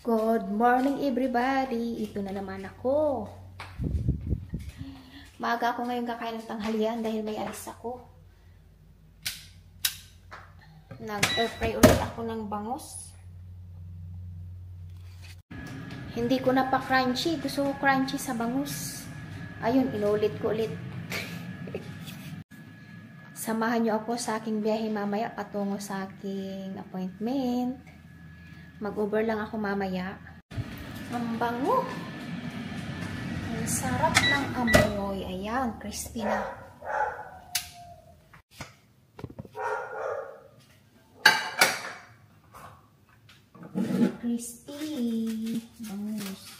Good morning everybody! Ito na naman ako. Maaga ako ngayon kakain ng tanghalian dahil may alis ako. Nag-airfry ulit ako ng bangus. Hindi ko na pa crunchy. Gusto ko crunchy sa bangus. Ayun, inulit ko ulit. Samahan nyo ako sa aking biyahe mamaya patungo sa aking appointment. Mag-Uber lang ako mamaya. Ang bango. Ang sarap ng amoy. Ayan, crispy na. Crispy. Bangus.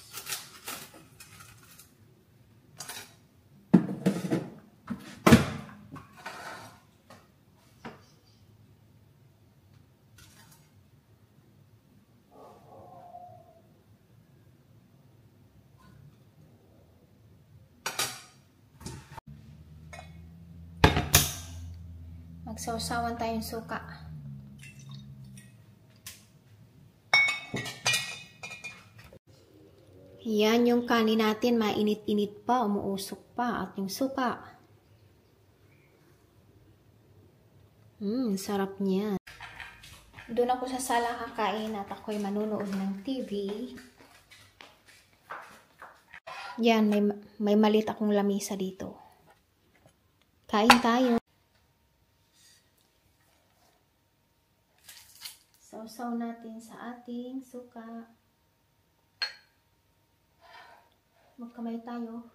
Magsawsawan tayong suka. Yan yung kanin natin, mainit-init pa, umuusok pa, at yung suka. Sarap niya. Doon ako sa sala kakain at ako'y manunood ng TV. Yan, may malit akong lamisa dito. Kain tayo. Sausaw natin sa ating suka. Magkamay tayo.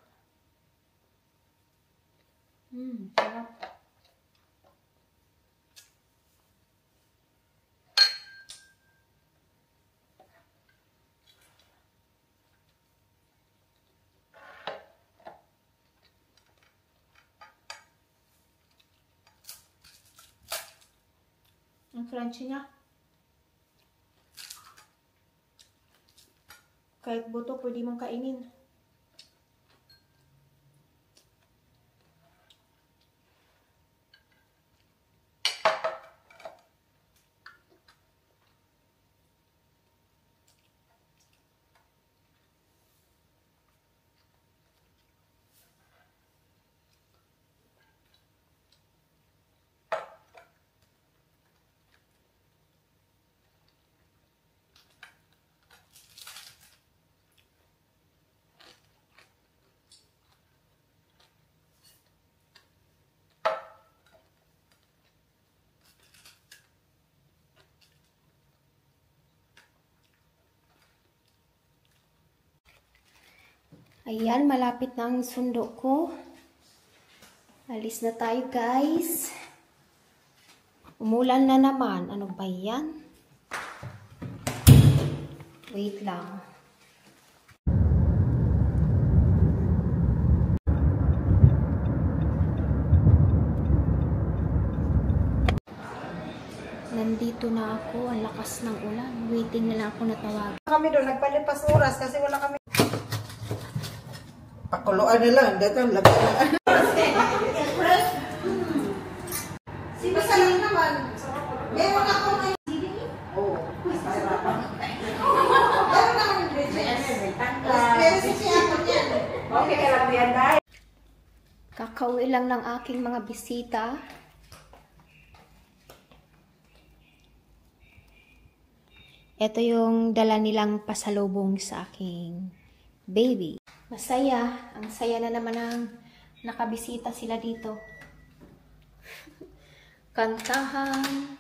Sarap. Ang crunchy niya. Kahit buto, pwede mong kainin. Ayan, malapit na ang sundo ko. Alis na tayo, guys. Umulan na naman. Ano ba yan? Wait lang. Nandito na ako. Ang lakas ng ulan. Waiting na lang ako na tawagan. Kami doon, nagpalipas oras kasi wala kami. Pakuluan na lang, dito lagyan na. Si basta lang naman. Meron ako ngayon. Oo. Meron ako ng ingredients. Meron siya ako niyan. Okay ka lang yan, dahil. Kakauwi lang ng aking mga bisita. Ito yung dala nilang pasalubong sa aking baby. Masaya. Ang saya na naman ang nakabisita sila dito. Kantahan,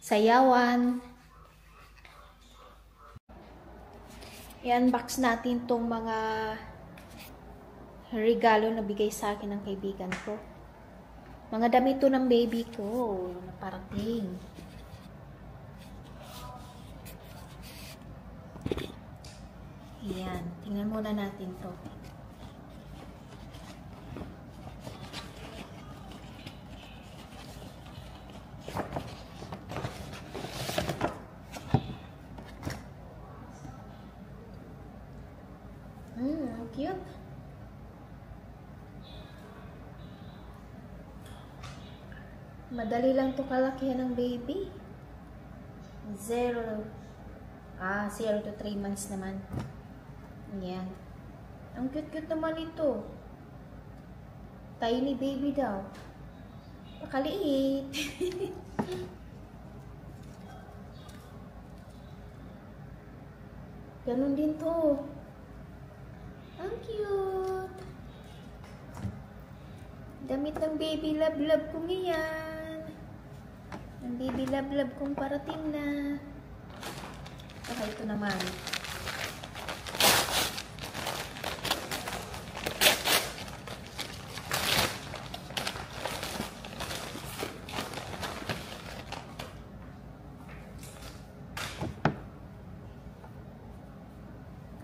sayawan. I-unbox natin tong mga regalo na bigay sa akin ng kaibigan ko. Mga damit to ng baby ko na parating. Ayan, tingnan muna natin to. Cute. Madali lang to kalakihan ng baby. 0 0 to 3 months naman. Ayan. Ang cute-cute naman ito. Tiny baby daw. Pakaliit. Ganun din to. Ang cute. Damit ng baby love-love kong iyan. Ang baby love-love kong parating na. Saka ito naman.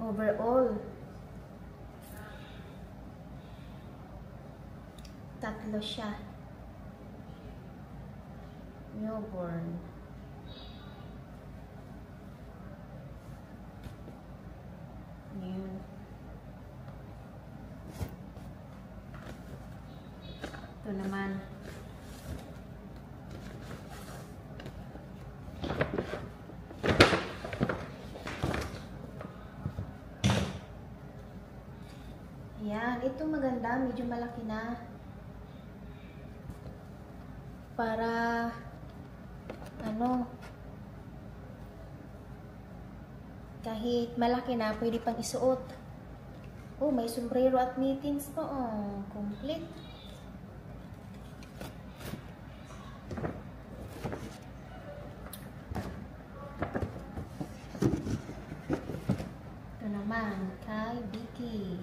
Overall, 3 siya. Newborn. Yun. Ito naman. Ayan, ito maganda, medyo malaki na. Para kahit malaki na, pwede pang isuot. Oh, may sombrero at mittens to. Oh, complete. Ito naman, kay Vicky.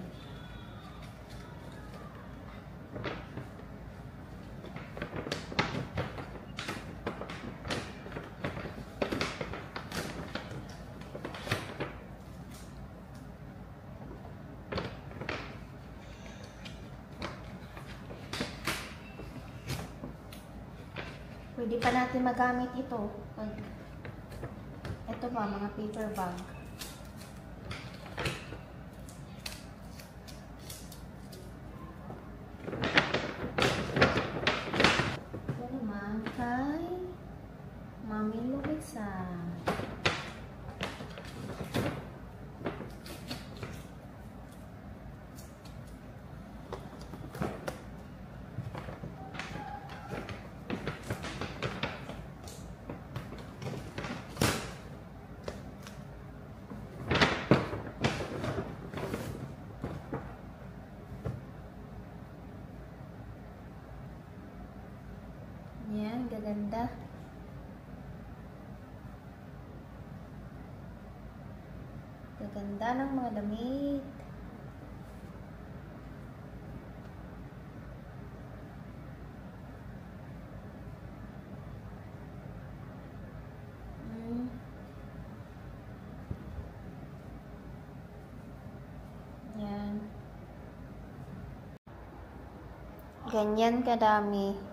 Pwede pa natin magamit ito. Ito ba, mga paper bag. Ito naman kay Mami Luisa. Yan, gaganda. Gaganda ng mga damit. Yan. Ganyan kadami.